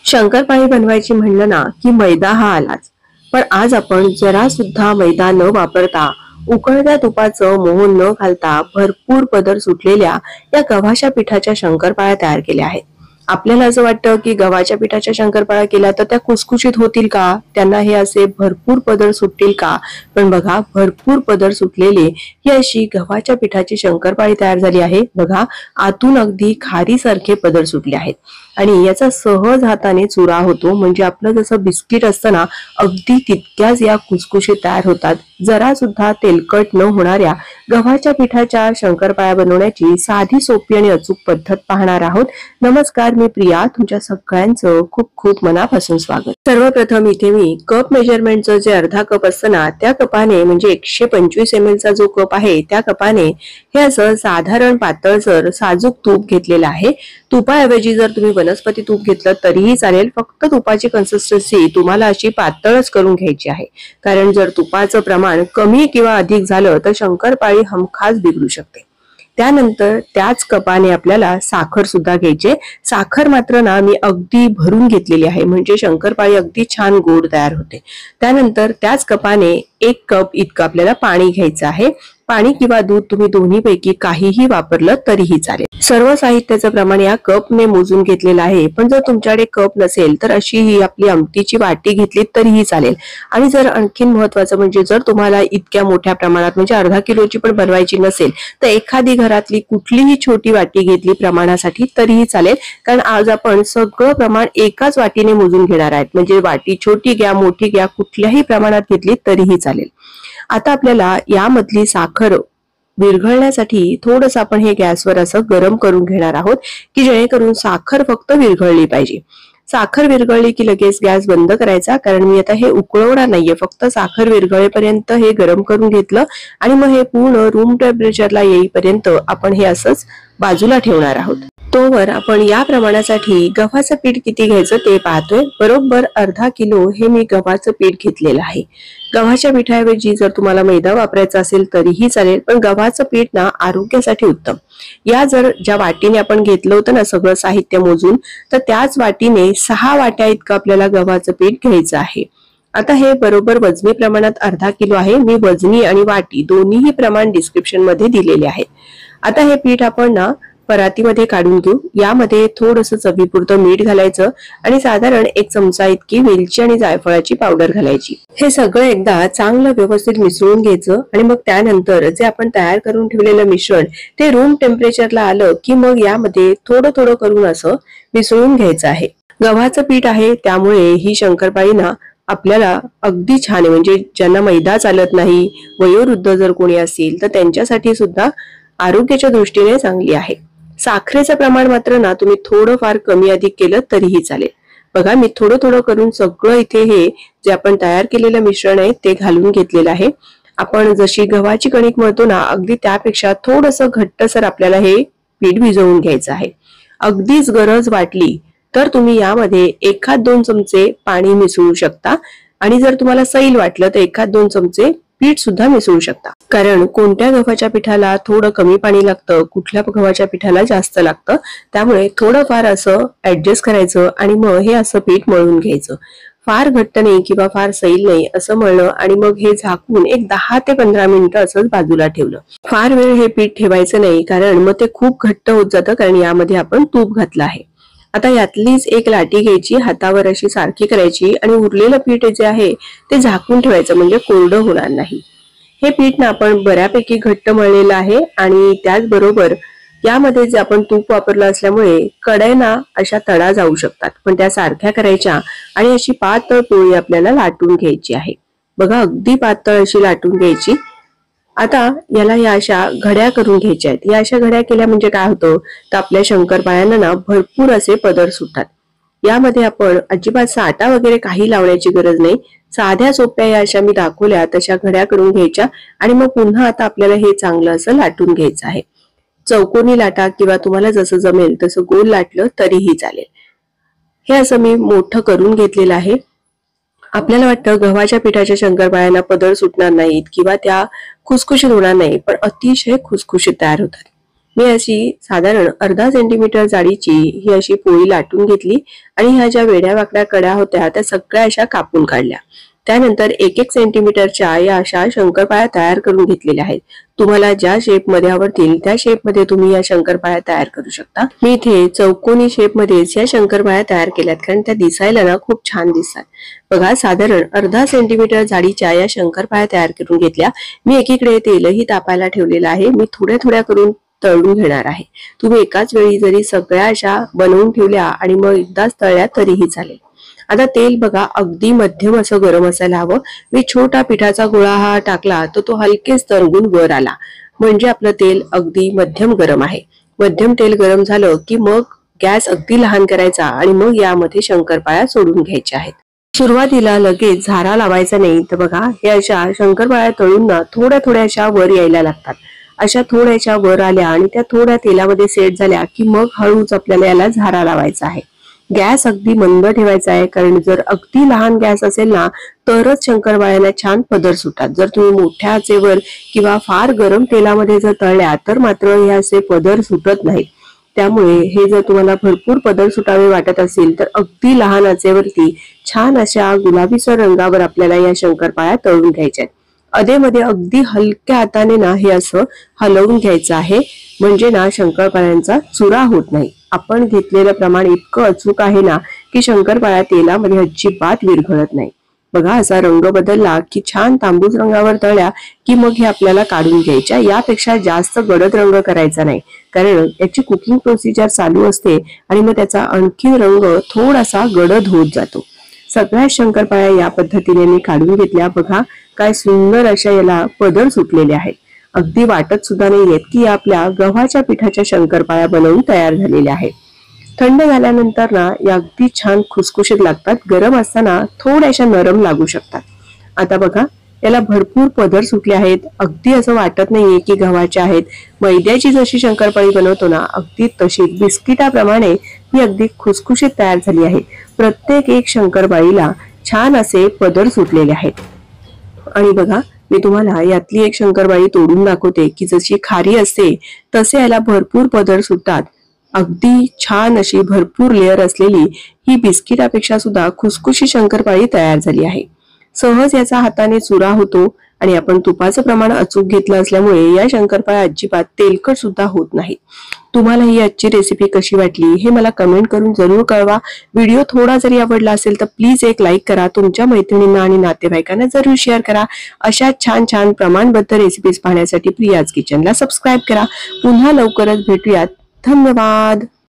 शंकरपाळी बनवायची म्हणलं ना की मैदा हा आलाच। पण आज आपण जरा सुद्धा मैदा न वापरता उकळत्या तुपाचं मोहन न घालता भरपूर पदर सुटलेल्या या गव्हाच्या पिठाच्या शंकरपाळ्या तयार केल्या आहेत। आपल्याला असं वाटतं की गव्हाच्या पिठाच्या शंकरपाळ्या केल्या तर त्या खुसखुशीत होतील का, त्यांना हे असे भरपूर पदर सुटतील का? पण बघा, भरपूर पदर सुटलेली ही अशी गव्हाच्या पिठाची शंकरपाळी तयार झाली आहे। बघा, आतून अगदी खारीसारखे पदर सुटले आहेत आणि याचा सहज हाताने चुरा होतो। म्हणजे आपलं जसं बिस्किट असतं ना, अगदी तितक्याच या खुसखुशीत तयार होतात। जरा सुद्धा तेलकट न होणाऱ्या गव्हाच्या पिठाच्या शंकरपाळ्या बनवण्याची साधी, सोपी आणि अचूक पद्धत पाहणार आहोत। नमस्कार, मी प्रिया, तुमच्या सगळ्यांचं खूप खूप मनापासून स्वागत। सर्वप्रथम इथे मी कप मेजरमेंटचं जे अर्धा कप असतं ना, त्या कपाने म्हणजे 125 ml चा जो कप आहे त्या कपाने हे असं साधारण पातळसर साजूक तूप घेतलेलं आहे। तुपाऐवजी जर तुम्ही वनस्पती तूप घेतलं तरीही चालेल, फक्त तुपाची कन्सिस्टन्सी तुम्हाला अशी पातळच करून घ्यायची आहे। कारण जर तुपाचं प्रमाण कमी किंवा अधिक झालं तर शंकरपाळी हमखास बिघडू शकते। त्यानंतर त्याच कपाने आपल्याला साखर सुद्धा घ्यायची। साखर मात्र ना मी अगदी भरून घेतलेली आहे, म्हणजे शंकरपाळी अगदी छान गोड तयार होते। त्यानंतर त्याच कपाने 1 कप इतकं आपल्याला पाणी घ्यायचं आहे। पाणी किंवा दूध तुम्ही दोन्हीपैकी काहीही वापरलं तरीही चालेल। सर्व साहित्याचं प्रमाण या कपने मोजून घेतलेलं आहे। पण जर तुमच्याकडे कप नसेल तर अशी ही आपली आमटीची वाटी घेतली तरीही चालेल। आणि जर आणखीन महत्वाचं म्हणजे जर तुम्हाला इतक्या मोठ्या प्रमाणात म्हणजे अर्धा किलोची पण बनवायची नसेल तर एखादी घरातली कुठलीही छोटी वाटी घेतली प्रमाणासाठी तरीही चालेल। कारण आज आपण सगळं प्रमाण एकाच वाटीने मोजून घेणार आहेत, म्हणजे वाटी छोटी घ्या मोठी घ्या कुठल्याही प्रमाणात घेतली तरीही चालेल। आता आपल्याला यामधली साखर विरघळण्यासाठी थोडंसं आपण हे गॅसवर असं गरम करून घेणार आहोत की जेणेकरून साखर फक्त विरघळली पाहिजे। साखर विरघळली की लगेच गॅस बंद करायचा, कारण मी आता हे उकळवणार नाहीये, फक्त साखर विरघळेपर्यंत हे गरम करून घेतलं आणि मग हे पूर्ण रूम टेम्परेचरला येईपर्यंत आपण हे असंच बाजूला ठेवणार आहोत। तोवर आपण या प्रमाणासाठी गव्हाचं पीठ किती घ्यायचं ते पाहतोय। बरोबर अर्धा किलो हे मी गव्हाचं पीठ घेतलेलं आहे। गव्हाच्या पिठाऐवजी जर तुम्हाला मैदा वापरायचा असेल तरीही चालेल, पण गव्हाचं पीठ ना आरोग्यासाठी उत्तम। या जर ज्या वाटीने आपण घेतलं होतं ना सगळं साहित्य मोजून, तर त्याच वाटीने 6 वाट्या इतकं आपल्याला गव्हाचं पीठ घ्यायचं आहे। आता हे बरोबर वजनी प्रमाणात अर्धा किलो आहे। मी वजनी आणि वाटी दोन्हीही प्रमाण डिस्क्रिप्शन मध्ये दिलेले आहे। आता हे पीठ आपण ना परातीमध्ये काढून घेऊ। यामध्ये थोडंसं चवीपुरतं मीठ घालायचं आणि साधारण 1 चमचा इतकी वेलची आणि जायफळाची पावडर घालायची। हे सगळं एकदा चांगलं व्यवस्थित मिसळून घ्यायचं आणि मग त्यानंतर जे आपण तयार करून ठेवलेलं मिश्रण ते रूम टेम्परेचरला आलं की मग यामध्ये थोडं थोडं करून असं मिसळून घ्यायचं आहे। गव्हाचं पीठ आहे त्यामुळे ही शंकरपाळी ना आपल्याला अगदी छान आहे, म्हणजे ज्यांना मैदा चालत नाही, वयोवृद्ध जर कोणी असेल तर त्यांच्यासाठी सुद्धा आरोग्याच्या दृष्टीने चांगली आहे। साखरेचं प्रमाण मात्र ना तुम्ही थोडं फार कमी अधिक केलं तरीही चालेल। बघा, मी थोडं थोडं करून सगळं इथे हे जे आपण तयार केलेलं मिश्रण आहे ते घालून घेतलेलं आहे। आपण जशी गव्हाची कणिक मळतो ना अगदी त्यापेक्षा थोडंसं घट्टसर आपल्याला हे पीठ भिजवून घ्यायचं आहे। अगदीच गरज वाटली तर तुम्ही यामध्ये 1-2 चमचे पाणी मिसळू शकता आणि जर तुम्हाला सैल वाटलं तर 1-2 चमचे पीठ सुद्धा मिसळू शकता। कारण कोणत्या गव्हाच्या पिठाला थोडं कमी पाणी लागतं, कुठल्या गव्हाच्या पिठाला जास्त लागतं, त्यामुळे थोडंफार असं ऍडजस्ट करायचं आणि मग हे असं पीठ मळून घ्यायचं। फार घट्ट नाही किंवा फार सैल नाही असं मळलं आणि मग हे झाकून एक 10 ते 15 मिनिटं असंच बाजूला ठेवलं। फार वेळ हे पीठ ठेवायचं नाही, कारण मग ते खूप घट्ट होत जातं, कारण यामध्ये आपण तूप घातलं आहे। आता यातलीच एक लाटी घ्यायची, हातावर अशी सारखी करायची आणि उरलेलं पीठ जे आहे ते झाकून ठेवायचं, म्हणजे कोरडं होणार नाही। हे पीठ ना आपण बऱ्यापैकी घट्ट मळलेलं आहे आणि त्याचबरोबर यामध्ये जे आपण तूप वापरलं असल्यामुळे कड्यांना अशा तडा जाऊ शकतात, पण त्या सारख्या करायच्या आणि अशी पातळ पोळी आपल्याला लाटून घ्यायची आहे। बघा, अगदी पातळ अशी लाटून घ्यायची। आता याला या अशा घड्या करून घ्यायच्या आहेत। या अशा घड्या केल्या म्हणजे काय होतं तर आपल्या शंकरपाळ्यांना ना भरपूर असे पदर सुटतात। यामध्ये आपण अजिबात साठा वगैरे काही लावण्याची गरज नाही। साध्या सोप्या या अशा मी दाखवल्या तशा घड्या करून घ्यायच्या आणि मग पुन्हा आता आपल्याला हे चांगलं असं लाटून घ्यायचं आहे। चौकोनी लाटा किंवा तुम्हाला जसं जमेल तसं गोल लाटलं तरीही चालेल। हे असं मी मोठं करून घेतलेलं आहे। आपल्याला वाटतं गव्हाच्या पिठाच्या शंकरपाळ्यांना पदर सुटणार नाहीत किंवा त्या खुसखुशीत होणार नाही, पण अतिशय खुसखुशीत तयार होतात। मी अशी साधारण अर्धा सेंटीमीटर जाडीची ही अशी पोळी लाटून घेतली आणि ह्या ज्या वेड्या वाकड्या कड्या होत्या त्या सगळ्या अशा कापून काढल्या। त्यानंतर 1-1 सेंटीमीटरच्या या अशा शंकरपाळ्या तयार करून घेतलेल्या आहेत। तुम्हाला ज्या शेप मध्ये आवडतील त्या शेप मध्ये तुम्ही या शंकरपाळ्या तयार करू शकता। मी इथे चौकोनी शेप मध्येच या शंकरपाळ्या तयार केल्यात कारण त्या दिसायला ना खूप छान दिसतात। बघा साधारण अर्धा सेंटीमीटर जाडीच्या या शंकरपाळ्या तयार करून घेतल्या। मी एकीकडे तेलही तापायला ठेवलेलं आहे। मी थोड्या थोड्या करून तळून घेणार आहे। तुम्ही एकाच वेळी जरी सगळ्या अशा बनवून ठेवल्या आणि मग एकदाच तळल्या तरीही चालेल। आता तेल बघा अगदी मध्यम असं गरम असायला हवं। मी छोटा पिठाचा गोळा हा टाकला तर तो हलकेच तरंगून वर आला, म्हणजे आपलं तेल अगदी मध्यम गरम आहे। मध्यम तेल गरम झालं की मग गॅस अगदी लहान करायचा आणि मग यामध्ये शंकरपाळ्या सोडून घ्यायच्या आहेत। सुरुवातीला लगेच झारा लावायचा नाही, तर बघा हे अशा शंकरपाळ्या तळून ना थोड्या थोड्या अशा वर यायला लागतात। अशा थोड्याशा वर आल्या आणि त्या थोड्या तेलामध्ये सेट झाल्या की मग हळूच आपल्याला याला झारा लावायचा आहे। गॅस अगदी मंद ठेवायचा आहे, कारण जर अगदी लहान गॅस असेल ना तरच शंकरपाळ्याला छान पदर सुटतात। जर तुम्ही मोठ्या आचेवर किंवा फार गरम तेलामध्ये जर तळल्या तर मात्र हे असे पदर सुटत नाहीत। त्यामुळे हे जर तुम्हाला भरपूर पदर सुटावे वाटत असेल तर अगदी लहान आचेवरती छान अशा गुलाबीसर रंगावर आपल्याला या शंकरपाळ्या तळून घ्यायच्या आहेत। अधेमध्ये अगदी हलक्या हाताने ना हे असं हलवून घ्यायचं आहे, म्हणजे ना शंकरपाळ्यांचा चुरा होत नाही। आपण घेतलेलं प्रमाण इतकं अचूक आहे ना की शंकरपाळ्या तेलामध्ये अजिबात विरघळत नाही। बघा असा रंग बदलला की छान तांबूस रंगावर तळल्या की मग हे आपल्याला काढून घ्यायच्या। यापेक्षा जास्त गडद रंग करायचा नाही, कारण याची कुकिंग प्रोसिजर चालू असते आणि मग त्याचा आणखी रंग थोडासा गडद होत जातो। सगळ्या शंकरपाळ्या या पद्धतीने मी काढून घेतल्या। बघा काय सुंदर अशा याला पदर सुटलेले आहेत। अगदी वाटत सुद्धा नाहीयेत की आपल्या गव्हाच्या पिठाच्या शंकरपाळ्या बनवून तयार झालेल्या आहेत। थंड झाल्यानंतर ना या अगदी छान खुसखुशीत लागतात, गरम असताना थोड्याशा नरम लागू शकतात। आता बघा याला भरपूर पदर सुटले आहेत, अगदी असं वाटत नाहीये की गव्हाच्या आहेत। मैद्याची जशी शंकरपाळी बनवतो ना अगदी तशीच बिस्किटाप्रमाणे ही अगदी खुसखुशीत तयार झाली आहे। प्रत्येक एक शंकरपाळीला छान असे पदर सुटलेले आहेत। आणि बघा मी तुम्हाला यातली एक शंकरपाळी तोडून दाखवते की जशी खारी असते तसे याला भरपूर पदर सुटतात। अगदी छान अशी भरपूर लेअर असलेली ही बिस्किटापेक्षा सुद्धा खुसखुशी शंकरपाळी तयार झाली आहे। सहज याचा हाताने चुरा होतो आणि आपण तुपाचं प्रमाण अचूक घेतलं असल्यामुळे या शंकरपाळ्या अजिबात तेलकट सुद्धा होत नाहीत। तुम्हाला ही आजची रेसिपी कशी वाटली हे मला कमेंट करून जरूर कळवा। व्हिडिओ थोडा जरी आवडला असेल तर प्लीज एक लाईक करा, तुमच्या मैत्रिणींना आणि नातेवाईकांना जरूर शेअर करा। अशा छान छान प्रमाणबद्ध रेसिपीज पाहण्यासाठी प्रियाज किचनला सबस्क्राईब करा। पुन्हा लवकरच भेटूयात। धन्यवाद।